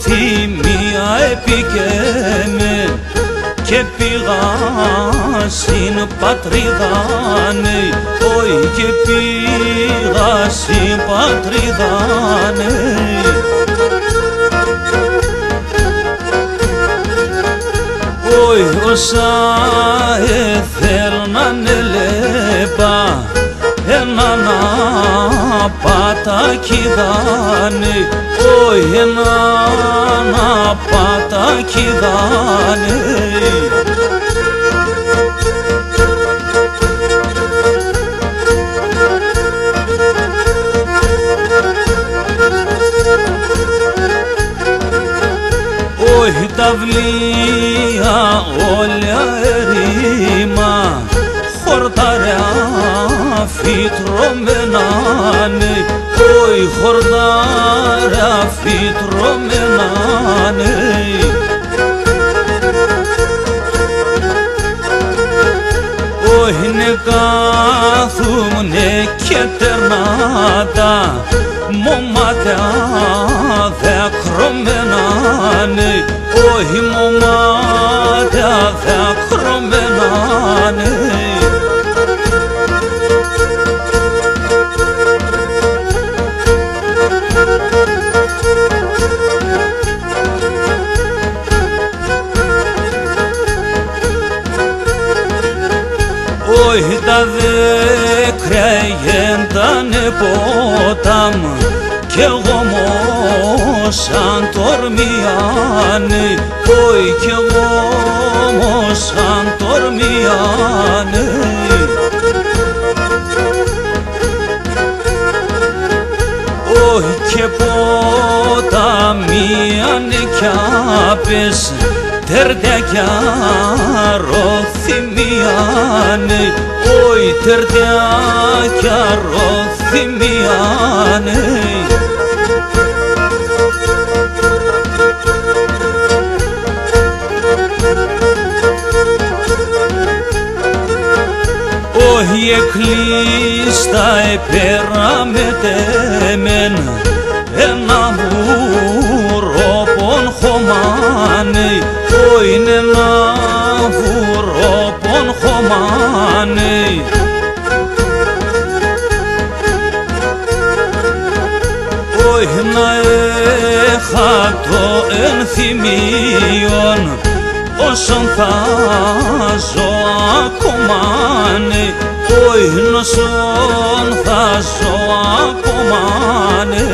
θυμία επικαίμε και πήγα στην πατρίδανε, όχι και πήγα στην πατρίδανε. Όχι όσα έθελναν ελέπα έναν απατάκι δάνε, όχι έναν απατάκι δάνε. Όχι τα βλία όλα ερήμα, χορταριά φυτρωμένανε, όχι χορταριά φυτρωμένανε. Όχι ναι κάθουμνε και τερνάτα, μωμάτια διακρωμένανε, όχι μωμάτια διακρωμένανε. Όχι τα δέκρια γέντανε ποτάμ κι εγώ σαν τορμιάνε, όχι κι εγώ σαν τορμιάνε. Όχι και ποταμίανε κι άπες τερτιά κι αρωθυμιάνε, όχι τερτιά κι αρωθυμιάνε. Όχι εκλείστα επέραμετέμεν ένα βουρόπον χωμάνε, όχι είναι ένα βουρόπον χωμάνε. Όχι να έχα το ενθυμίον όσον θα ζω ακομάνε, όχι όσον θα ζω ακομάνε.